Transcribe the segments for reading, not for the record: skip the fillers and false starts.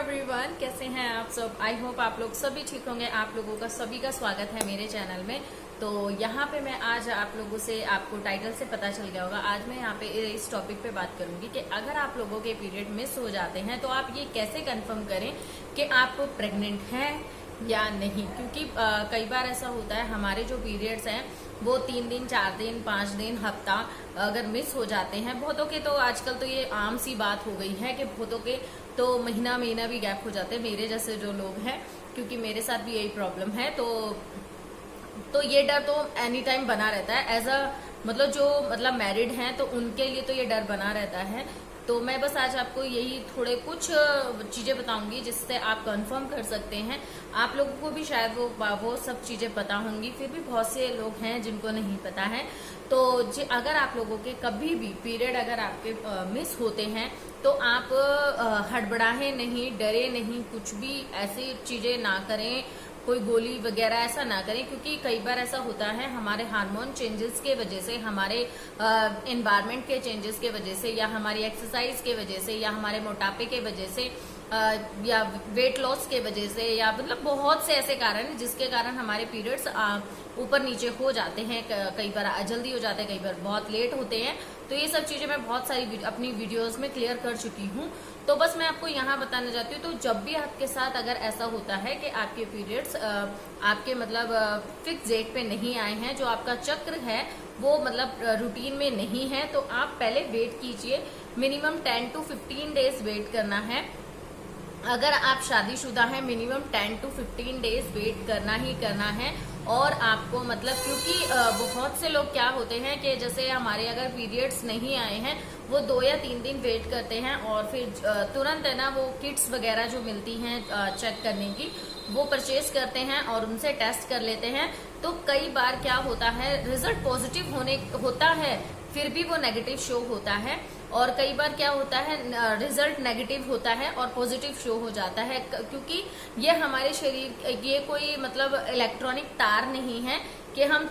Everyone, कैसे हैं आप सब। आई होप आप लोग सभी ठीक होंगे। आप लोगों का सभी का स्वागत है मेरे चैनल में। तो यहाँ पे मैं आज आप लोगों से, आपको टाइटल से पता चल गया होगा, आज मैं यहाँ पे इस टॉपिक पे बात करूंगी कि अगर आप लोगों के पीरियड मिस हो जाते हैं तो आप ये कैसे कंफर्म करें कि आप प्रेग्नेंट हैं या नहीं। क्योंकि कई बार ऐसा होता है हमारे जो पीरियड्स हैं वो 3 दिन, 4 दिन, 5 दिन, हफ्ता अगर मिस हो जाते हैं। बहुतों के तो आजकल तो ये आम सी बात हो गई है कि बहुतों के तो महीना भी गैप हो जाते हैं, मेरे जैसे जो लोग हैं, क्योंकि मेरे साथ भी यही प्रॉब्लम है। तो ये डर तो एनी टाइम बना रहता है। एज अ मतलब जो मैरिड हैं तो उनके लिए तो ये डर बना रहता है। तो मैं बस आज आपको यही थोड़े कुछ चीजें बताऊंगी जिससे आप कंफर्म कर सकते हैं। आप लोगों को भी शायद वो सब चीजें पता होंगी, फिर भी बहुत से लोग हैं जिनको नहीं पता है। तो अगर आप लोगों के कभी भी पीरियड अगर आपके मिस होते हैं तो आप हड़बड़ाएं नहीं, डरे नहीं, कुछ भी ऐसी चीजें ना करें, कोई गोली वगैरह ऐसा ना करें। क्योंकि कई बार ऐसा होता है हमारे हार्मोन चेंजेस के वजह से, हमारे एनवायरनमेंट के चेंजेस के वजह से, या हमारी एक्सरसाइज के वजह से, या हमारे मोटापे के वजह से, या वेट लॉस के वजह से, या मतलब बहुत से ऐसे कारण हैं जिसके कारण हमारे पीरियड्स ऊपर नीचे हो जाते हैं। कई बार जल्दी हो जाते हैं, कई बार बहुत लेट होते हैं। तो ये सब चीजें मैं बहुत सारी अपनी वीडियोस में क्लियर कर चुकी हूँ। तो बस मैं आपको यहाँ बताना चाहती हूँ। तो जब भी आपके साथ अगर ऐसा होता है कि आपके पीरियड्स आपके फिक्स डेट पे नहीं आए हैं, जो आपका चक्र है वो रूटीन में नहीं है, तो आप पहले वेट कीजिए। मिनिमम 10 to 15 डेज वेट करना है। अगर आप शादीशुदा हैं मिनिमम 10 to 15 डेज वेट करना ही करना है। और आपको क्योंकि बहुत से लोग क्या होते हैं कि जैसे हमारे अगर पीरियड्स नहीं आए हैं वो 2 या 3 दिन वेट करते हैं और फिर तुरंत है ना वो किट्स वगैरह जो मिलती हैं चेक करने की, वो परचेज करते हैं और उनसे टेस्ट कर लेते हैं। तो कई बार क्या होता है, रिजल्ट पॉजिटिव होता है फिर भी वो नेगेटिव शो होता है। और कई बार क्या होता है, रिजल्ट नेगेटिव होता है और पॉजिटिव शो हो जाता है। क्योंकि ये हमारे शरीर, ये कोई इलेक्ट्रॉनिक तार नहीं है कि हम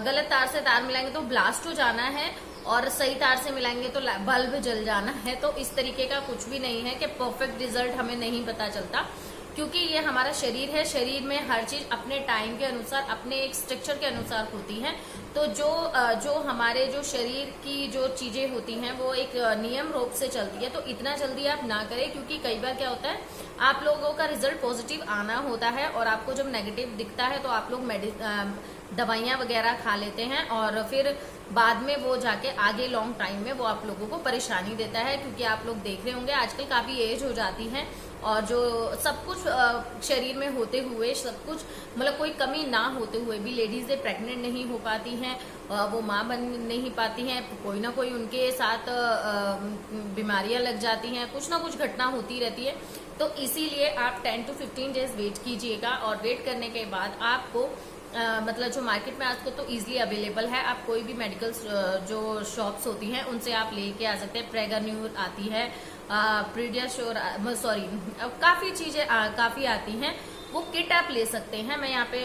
गलत तार से तार मिलाएंगे तो ब्लास्ट हो जाना है और सही तार से मिलाएंगे तो बल्ब जल जाना है। तो इस तरीके का कुछ भी नहीं है कि परफेक्ट रिजल्ट हमें नहीं पता चलता। क्योंकि ये हमारा शरीर है, शरीर में हर चीज अपने टाइम के अनुसार, अपने एक स्ट्रक्चर के अनुसार होती है। तो जो हमारे जो शरीर की जो चीजें होती हैं वो एक नियम रूप से चलती है। तो इतना जल्दी आप ना करें, क्योंकि कई बार क्या होता है आप लोगों का रिजल्ट पॉजिटिव आना होता है और आपको जब नेगेटिव दिखता है तो आप लोग दवाइयां वगैरह खा लेते हैं और फिर बाद में वो जाके आगे लॉन्ग टाइम में वो आप लोगों को परेशानी देता है। क्योंकि आप लोग देख रहे होंगे आजकल काफी एज हो जाती है और जो सब कुछ शरीर में होते हुए, सब कुछ कोई कमी ना होते हुए भी लेडीजें प्रेग्नेंट नहीं हो पाती हैं, वो माँ बन नहीं पाती हैं, कोई ना कोई उनके साथ बीमारियां लग जाती हैं, कुछ ना कुछ घटना होती रहती है। तो इसीलिए आप 10 to 15 डेज वेट कीजिएगा। और वेट करने के बाद आपको जो मार्केट में आजकल तो इजीली अवेलेबल है, आप कोई भी मेडिकल जो शॉप्स होती हैं उनसे आप लेके आ सकते हैं। प्रेगान्यूर आती है, प्रीडियाश्योर, काफी चीजें काफी आती हैं, वो किट आप ले सकते हैं। मैं यहाँ पे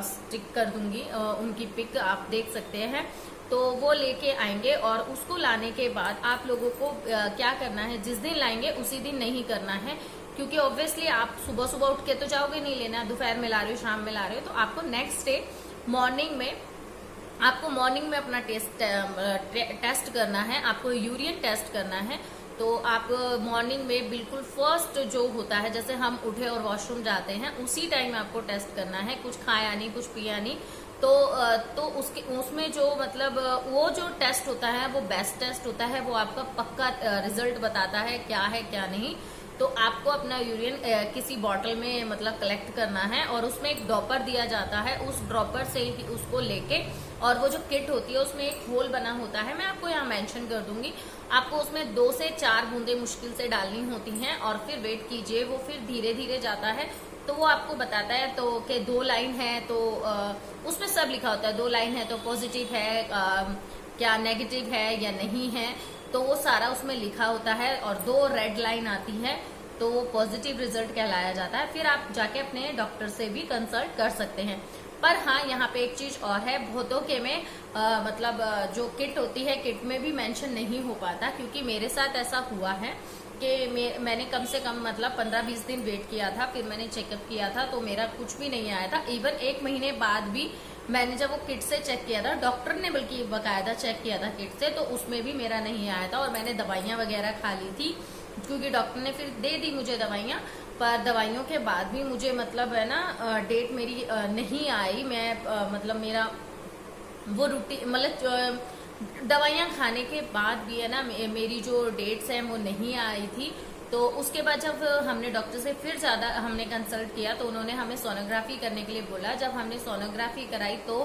स्टिक कर दूंगी उनकी पिक, आप देख सकते हैं। तो वो लेके आएंगे और उसको लाने के बाद आप लोगों को क्या करना है, जिस दिन लाएंगे उसी दिन नहीं करना है। क्योंकि ऑब्वियसली आप सुबह सुबह उठ के तो जाओगे नहीं लेना, दोपहर में ला रहे हो, शाम में ला रहे हो, तो आपको नेक्स्ट डे मॉर्निंग में अपना टेस्ट करना है, आपको यूरिन टेस्ट करना है। तो आप मॉर्निंग में बिल्कुल फर्स्ट जो होता है, जैसे हम उठे और वॉशरूम जाते हैं उसी टाइम आपको टेस्ट करना है, कुछ खाया नहीं, कुछ पिया नहीं। तो उसमें जो वो जो टेस्ट होता है वो बेस्ट टेस्ट होता है, वो आपका पक्का रिजल्ट बताता है क्या है क्या नहीं। तो आपको अपना यूरिन किसी बॉटल में कलेक्ट करना है और उसमें एक ड्रॉपर दिया जाता है, उस ड्रॉपर से ही उसको लेके, और वो जो किट होती है उसमें एक होल बना होता है, मैं आपको यहाँ मेंशन कर दूंगी। आपको उसमें 2 से 4 बूंदे मुश्किल से डालनी होती हैं और फिर वेट कीजिए, वो फिर धीरे धीरे जाता है। तो वो आपको बताता है तो कि 2 लाइन है, तो उसमें सब लिखा होता है। 2 लाइन है तो पॉजिटिव है, क्या नेगेटिव है या नहीं है, तो वो सारा उसमें लिखा होता है। और 2 रेड लाइन आती है तो वो पॉजिटिव रिजल्ट कहलाया जाता है। फिर आप जाके अपने डॉक्टर से भी कंसल्ट कर सकते हैं। पर हाँ, यहाँ पे एक चीज और है, बहुतों के में जो किट होती है, किट में भी मेंशन नहीं हो पाता। क्योंकि मेरे साथ ऐसा हुआ है कि मैंने कम से कम मतलब 15-20 दिन वेट किया था, फिर मैंने चेकअप किया था तो मेरा कुछ भी नहीं आया था। इवन 1 महीने बाद भी मैंने जब वो किट से चेक किया था, डॉक्टर ने बल्कि बकायदा चेक किया था किट से, तो उसमें भी मेरा नहीं आया था। और मैंने दवाइयाँ वगैरह खा ली थी, क्योंकि डॉक्टर ने फिर दे दी मुझे दवाइयाँ, पर दवाइयों के बाद भी मुझे मतलब है ना डेट मेरी नहीं आई। मैं मतलब मेरा वो रूटीन मतलब दवाइयाँ खाने के बाद भी है ना मेरी जो डेट्स हैं वो नहीं आई थी। तो उसके बाद जब हमने डॉक्टर से फिर ज़्यादा हमने कंसल्ट किया तो उन्होंने हमें सोनोग्राफी करने के लिए बोला। जब हमने सोनोग्राफी कराई तो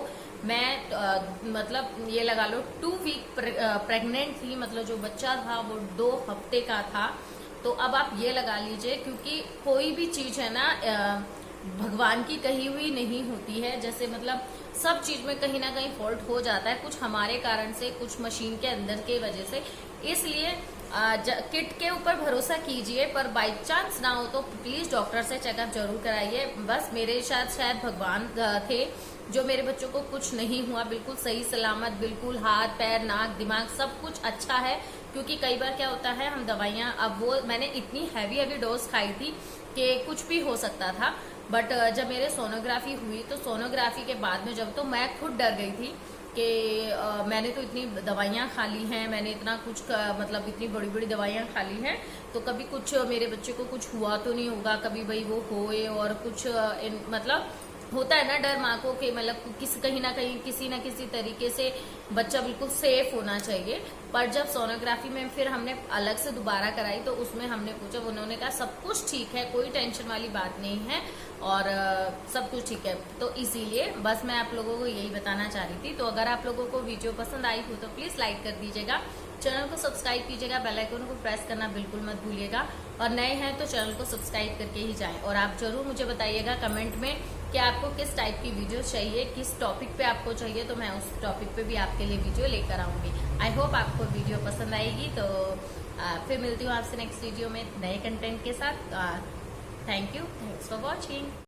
मैं मतलब ये लगा लो 2 वीक प्रेग्नेंट थी, मतलब जो बच्चा था वो 2 हफ्ते का था। तो अब आप ये लगा लीजिए, क्योंकि कोई भी चीज़ है ना भगवान की कही हुई नहीं होती है। जैसे मतलब सब चीज में कहीं ना कहीं फॉल्ट हो जाता है, कुछ हमारे कारण से, कुछ मशीन के अंदर के वजह से। इसलिए किट के ऊपर भरोसा कीजिए, पर बाई चांस ना हो तो प्लीज डॉक्टर से चेकअप जरूर कराइए। बस मेरे साथ शायद भगवान थे जो मेरे बच्चों को कुछ नहीं हुआ, बिल्कुल सही सलामत, बिल्कुल हाथ पैर नाक दिमाग सब कुछ अच्छा है। क्योंकि कई बार क्या होता है हम दवाइयाँ, अब वो मैंने इतनी हैवी डोज खाई थी कि कुछ भी हो सकता था। बट जब मेरे सोनोग्राफी हुई तो सोनोग्राफी के बाद में जब, तो मैं खुद डर गई थी कि मैंने तो इतनी दवाइयाँ खा ली हैं, मैंने इतना कुछ मतलब इतनी बड़ी बड़ी दवाइयाँ खा ली हैं, तो कभी कुछ मेरे बच्चे को कुछ हुआ तो नहीं होगा, कभी भाई वो होए। और कुछ मतलब होता है ना डर माँ को कि मतलब कहीं ना कहीं किसी ना किसी तरीके से बच्चा बिल्कुल सेफ होना चाहिए। पर जब सोनोग्राफी में फिर हमने अलग से दोबारा कराई तो उसमें हमने पूछा, उन्होंने कहा सब कुछ ठीक है, कोई टेंशन वाली बात नहीं है और सब कुछ ठीक है। तो इसीलिए बस मैं आप लोगों को यही बताना चाह रही थी। तो अगर आप लोगों को वीडियो पसंद आई हो तो प्लीज लाइक कर दीजिएगा, चैनल को सब्सक्राइब कीजिएगा, बेल आइकन को प्रेस करना बिल्कुल मत भूलिएगा। और नए हैं तो चैनल को सब्सक्राइब करके ही जाएं। और आप जरूर मुझे बताइएगा कमेंट में कि आपको किस टाइप की वीडियो चाहिए, किस टॉपिक पे आपको चाहिए, तो मैं उस टॉपिक पे भी आपके लिए वीडियो लेकर आऊंगी। आई होप आपको वीडियो पसंद आएगी। तो फिर मिलती हूँ आपसे नेक्स्ट वीडियो में नए कंटेंट के साथ। Thank you, thanks for watching.